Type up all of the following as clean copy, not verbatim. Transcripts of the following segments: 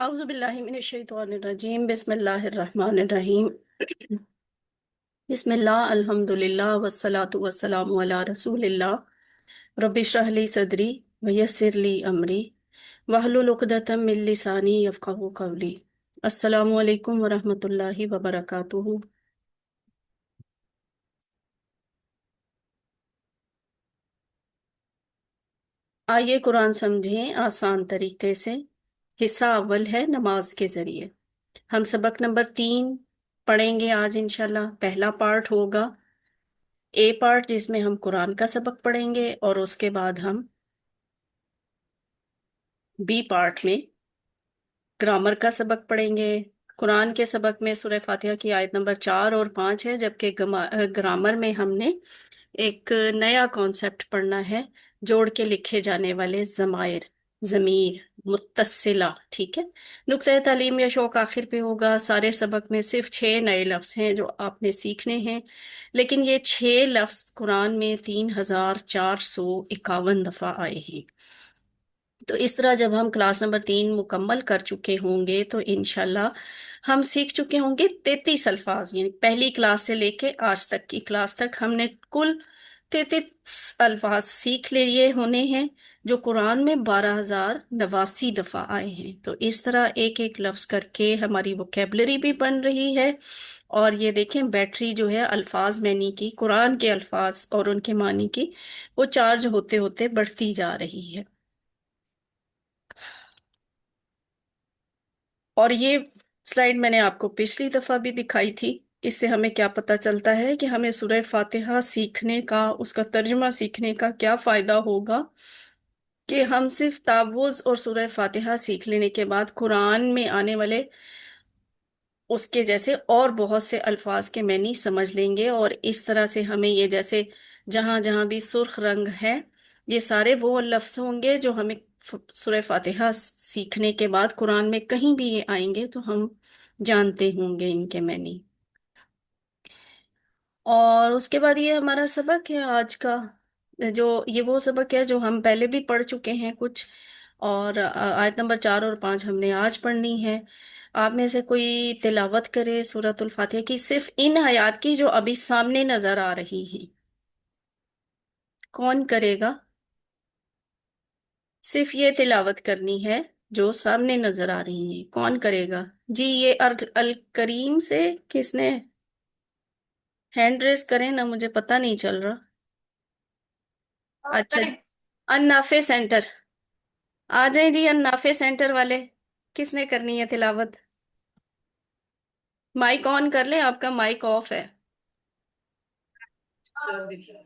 أعوذ بالله من الشيطان الرجيم بسم الله الرحمن الرحيم بسم الله الحمد لله والصلاة والسلام على رسول الله رب اشرح لي صدري ويسر لي أمري واحلل عقدة من لساني يفقهوا قولي السلام علیکم ورحمۃ اللہ وبرکاتہ۔ آئیے قرآن سمجھیں آسان طریقے سے۔ حصہ اول ہے نماز کے ذریعے۔ ہم سبق نمبر 3 پڑھیں گے آج انشاءاللہ۔ پہلا پارٹ ہوگا اے پارٹ، جس میں ہم قرآن کا سبق پڑھیں گے، اور اس کے بعد ہم بی پارٹ میں گرامر کا سبق پڑھیں گے۔ قرآن کے سبق میں سورہ فاتحہ کی آیت نمبر 4 اور 5 ہے، جبکہ گرامر میں ہم نے ایک نیا کانسیپٹ پڑھنا ہے، جوڑ کے لکھے جانے والے ضمائر، ضمیر، متصلہ۔ ٹھیک ہے، نقطۂ تعلیم یا شوق آخر پہ ہوگا۔ سارے سبق میں صرف 6 نئے لفظ ہیں جو آپ نے سیکھنے ہیں، لیکن یہ 6 لفظ قرآن میں 3451 دفعہ آئے ہیں۔ تو اس طرح جب ہم کلاس نمبر 3 مکمل کر چکے ہوں گے تو انشاءاللہ ہم سیکھ چکے ہوں گے 33 الفاظ، یعنی پہلی کلاس سے لے کے آج تک کی کلاس تک ہم نے کل 33 الفاظ سیکھ لیے ہونے ہیں، جو قرآن میں 12,089 دفعہ آئے ہیں۔ تو اس طرح ایک ایک لفظ کر کے ہماری ووکیبلری بھی بن رہی ہے، اور یہ دیکھیں بیٹری جو ہے الفاظ معنی کی، قرآن کے الفاظ اور ان کے معنی کی، وہ چارج ہوتے ہوتے بڑھتی جا رہی ہے۔ اور یہ سلائیڈ میں نے آپ کو پچھلی دفعہ بھی دکھائی تھی۔ اس سے ہمیں کیا پتہ چلتا ہے کہ ہمیں سورہ فاتحہ سیکھنے کا، اس کا ترجمہ سیکھنے کا کیا فائدہ ہوگا، کہ ہم صرف تعوذ اور سورہ فاتحہ سیکھ لینے کے بعد قرآن میں آنے والے اس کے جیسے اور بہت سے الفاظ کے معنی سمجھ لیں گے، اور اس طرح سے ہمیں یہ جیسے جہاں جہاں بھی سرخ رنگ ہے، یہ سارے وہ لفظ ہوں گے جو ہمیں سورہ فاتحہ سیکھنے کے بعد قرآن میں کہیں بھی یہ آئیں گے تو ہم جانتے ہوں گے ان کے معنی۔ اور اس کے بعد یہ ہمارا سبق ہے آج کا، جو یہ وہ سبق ہے جو ہم پہلے بھی پڑھ چکے ہیں کچھ، اور آیت نمبر 4 اور 5 ہم نے آج پڑھنی ہے۔ آپ میں سے کوئی تلاوت کرے سورۃ الفاتحہ کی، صرف ان آیات کی جو ابھی سامنے نظر آ رہی ہیں۔ کون کرے گا؟ صرف یہ تلاوت کرنی ہے جو سامنے نظر آ رہی ہیں، کون کرے گا؟ جی، یہ الکریم سے کس نے ہینڈ ریز کریں نا، مجھے پتہ نہیں چل رہا۔ اچھا جی، النافع سینٹر آ جائیں جی، النافع سینٹر والے کس نے کرنی ہے تلاوت؟ مائک آن کر لیں، آپ کا مائک آف ہے۔ أعوذ بالله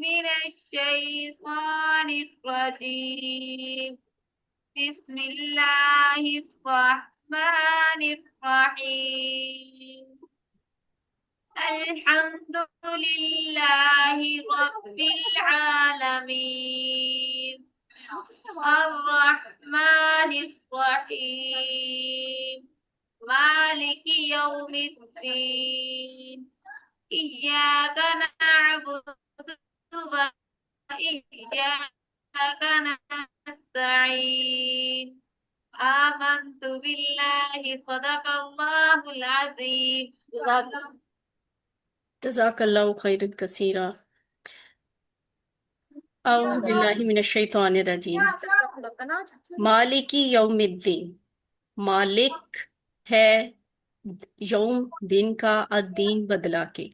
من الشيطان الرجيم بسم الله الرحمن الرحيم الحمد لله رب العالمين الرحمن الرحيم مالك يوم الدين إياك نعبد وإياك نستعين آمنت بالله صدق الله العظيم جزاک اللہ خیر کثیرہ۔ اعوذ باللہ من الشیطان الرجیم۔ مالکی یوم الدین، مالک ہے یوم دن کا، الدین بدلہ کے۔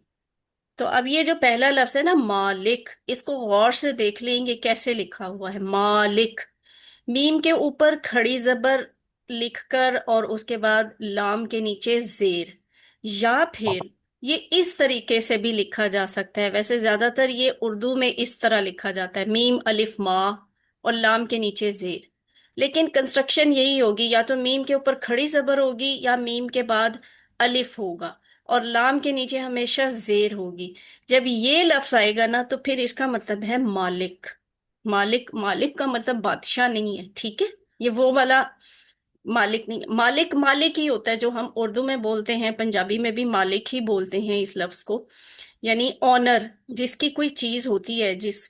تو اب یہ جو پہلا لفظ ہے نا مالک، اس کو غور سے دیکھ لیں گے کیسے لکھا ہوا ہے۔ مالک، میم کے اوپر کھڑی زبر لکھ کر اور اس کے بعد لام کے نیچے زیر، یا پھر یہ اس طریقے سے بھی لکھا جا سکتا ہے۔ ویسے زیادہ تر یہ اردو میں اس طرح لکھا جاتا ہے، میم الف ما اور لام کے نیچے زیر، لیکن کنسٹرکشن یہی ہوگی، یا تو میم کے اوپر کھڑی زبر ہوگی یا میم کے بعد الف ہوگا، اور لام کے نیچے ہمیشہ زیر ہوگی۔ جب یہ لفظ آئے گا نا تو پھر اس کا مطلب ہے مالک۔ مالک، مالک کا مطلب بادشاہ نہیں ہے، ٹھیک ہے؟ یہ وہ والا مالک نہیں، مالک مالک ہی ہوتا ہے جو ہم اردو میں بولتے ہیں، پنجابی میں بھی مالک ہی بولتے ہیں اس لفظ کو، یعنی آنر، جس کی کوئی چیز ہوتی ہے، جس